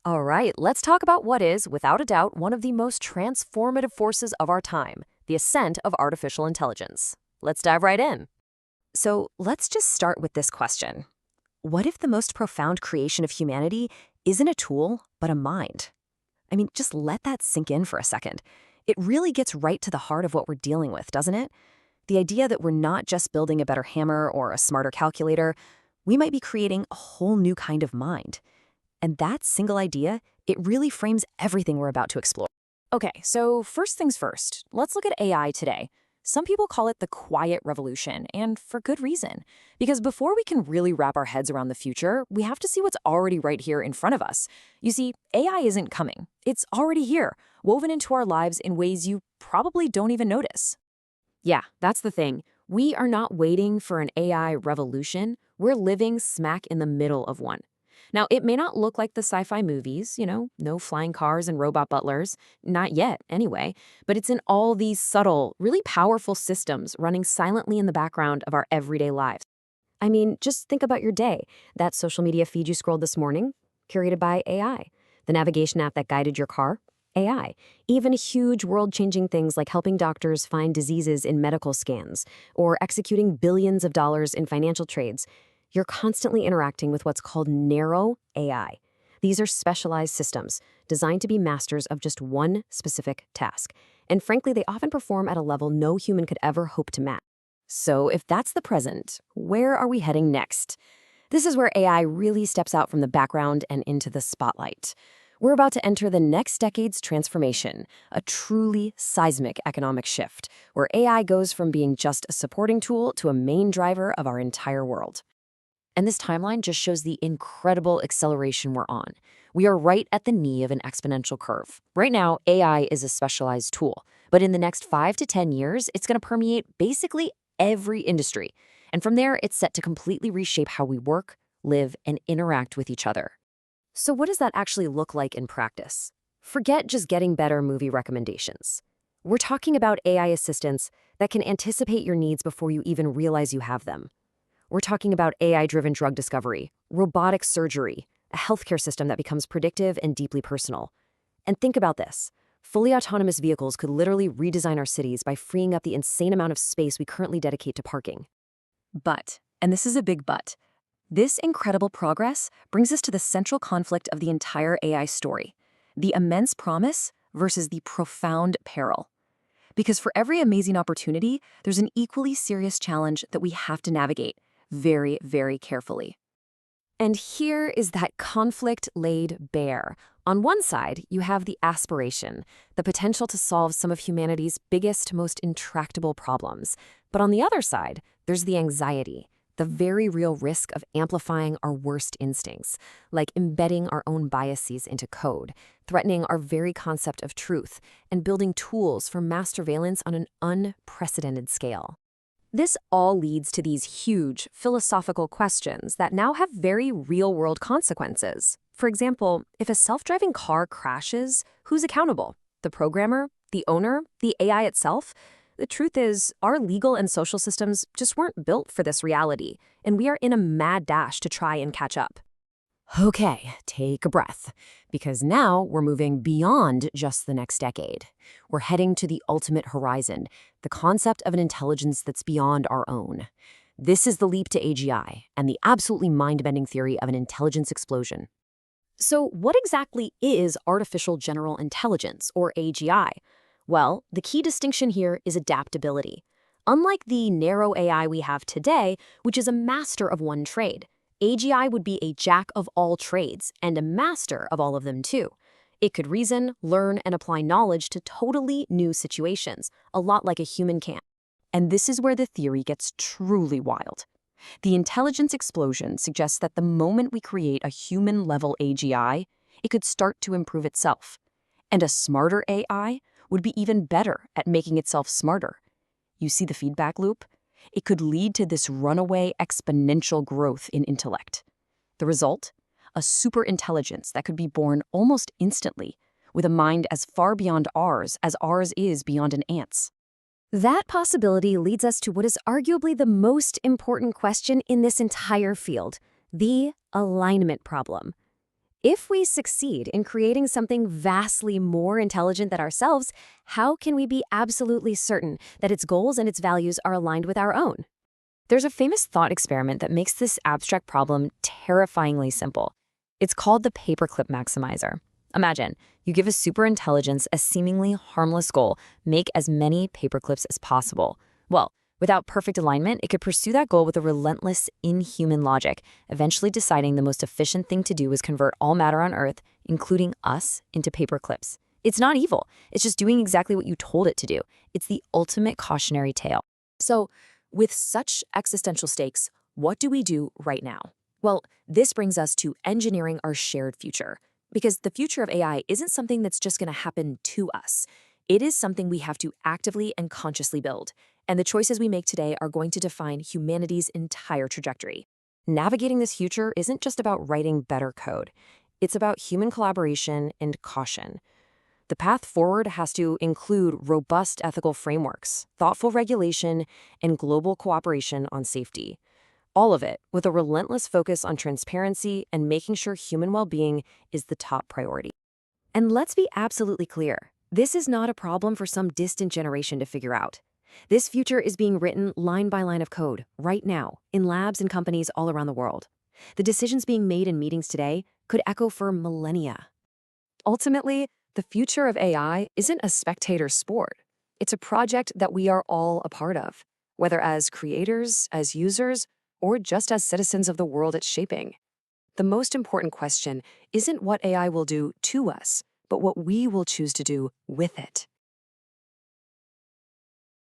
All right, let's talk about what is, without a doubt, one of the most transformative forces of our time, the ascent of artificial intelligence. Let's dive right in. So let's just start with this question. What if the most profound creation of humanity isn't a tool, but a mind? I mean, just let that sink in for a second. It really gets right to the heart of what we're dealing with, doesn't it? The idea that we're not just building a better hammer or a smarter calculator, we might be creating a whole new kind of mind. And that single idea, it really frames everything we're about to explore. Okay, so first things first, let's look at AI today. Some people call it the quiet revolution, and for good reason. Because before we can really wrap our heads around the future, we have to see what's already right here in front of us. You see, AI isn't coming. It's already here, woven into our lives in ways you probably don't even notice. Yeah, that's the thing. We are not waiting for an AI revolution. We're living smack in the middle of one. Now, it may not look like the sci-fi movies, no flying cars and robot butlers, not yet anyway, but it's in all these subtle, really powerful systems running silently in the background of our everyday lives. I mean, just think about your day. That social media feed you scrolled this morning, curated by AI. The navigation app that guided your car, AI. Even huge world-changing things like helping doctors find diseases in medical scans or executing billions of dollars in financial trades. You're constantly interacting with what's called narrow AI. These are specialized systems designed to be masters of just one specific task. And frankly, they often perform at a level no human could ever hope to match. So if that's the present, where are we heading next? This is where AI really steps out from the background and into the spotlight. We're about to enter the next decade's transformation, a truly seismic economic shift, where AI goes from being just a supporting tool to a main driver of our entire world. And this timeline just shows the incredible acceleration we're on. We are right at the knee of an exponential curve. Right now, AI is a specialized tool, but in the next 5 to 10 years, it's going to permeate basically every industry. And from there, it's set to completely reshape how we work, live, and interact with each other. So what does that actually look like in practice? Forget just getting better movie recommendations. We're talking about AI assistants that can anticipate your needs before you even realize you have them. We're talking about AI-driven drug discovery, robotic surgery, a healthcare system that becomes predictive and deeply personal. And think about this. Fully autonomous vehicles could literally redesign our cities by freeing up the insane amount of space we currently dedicate to parking. But, and this is a big but, this incredible progress brings us to the central conflict of the entire AI story, the immense promise versus the profound peril. Because for every amazing opportunity, there's an equally serious challenge that we have to navigate very, very carefully. And here is that conflict laid bare. On one side, you have the aspiration, the potential to solve some of humanity's biggest, most intractable problems. But on the other side, there's the anxiety, the very real risk of amplifying our worst instincts, like embedding our own biases into code, threatening our very concept of truth, and building tools for mass surveillance on an unprecedented scale. This all leads to these huge philosophical questions that now have very real-world consequences. For example, if a self-driving car crashes, who's accountable? The programmer? The owner? The AI itself? The truth is, our legal and social systems just weren't built for this reality, and we are in a mad dash to try and catch up. Okay, take a breath, because now we're moving beyond just the next decade. We're heading to the ultimate horizon, the concept of an intelligence that's beyond our own. This is the leap to AGI and the absolutely mind-bending theory of an intelligence explosion. So what exactly is artificial general intelligence, or AGI? Well, the key distinction here is adaptability. Unlike the narrow AI we have today, which is a master of one trade, AGI would be a jack of all trades and a master of all of them too. It could reason, learn, and apply knowledge to totally new situations, a lot like a human can. And this is where the theory gets truly wild. The intelligence explosion suggests that the moment we create a human-level AGI, it could start to improve itself. And a smarter AI would be even better at making itself smarter. You see the feedback loop? It could lead to this runaway exponential growth in intellect. The result? A superintelligence that could be born almost instantly, with a mind as far beyond ours as ours is beyond an ant's. That possibility leads us to what is arguably the most important question in this entire field, the alignment problem. If we succeed in creating something vastly more intelligent than ourselves, how can we be absolutely certain that its goals and its values are aligned with our own? There's a famous thought experiment that makes this abstract problem terrifyingly simple. It's called the paperclip maximizer. Imagine, you give a superintelligence a seemingly harmless goal: make as many paperclips as possible. Well, without perfect alignment, it could pursue that goal with a relentless, inhuman logic, eventually deciding the most efficient thing to do is convert all matter on Earth, including us, into paperclips. It's not evil. It's just doing exactly what you told it to do. It's the ultimate cautionary tale. So, with such existential stakes, what do we do right now? Well, this brings us to engineering our shared future. Because the future of AI isn't something that's just going to happen to us. It is something we have to actively and consciously build. And the choices we make today are going to define humanity's entire trajectory. Navigating this future isn't just about writing better code. It's about human collaboration and caution. The path forward has to include robust ethical frameworks, thoughtful regulation, and global cooperation on safety. All of it with a relentless focus on transparency and making sure human well-being is the top priority. And let's be absolutely clear, this is not a problem for some distant generation to figure out. This future is being written line by line of code right now in labs and companies all around the world. The decisions being made in meetings today could echo for millennia. Ultimately, the future of AI isn't a spectator sport. It's a project that we are all a part of, whether as creators, as users, or just as citizens of the world it's shaping. The most important question isn't what AI will do to us, but what we will choose to do with it.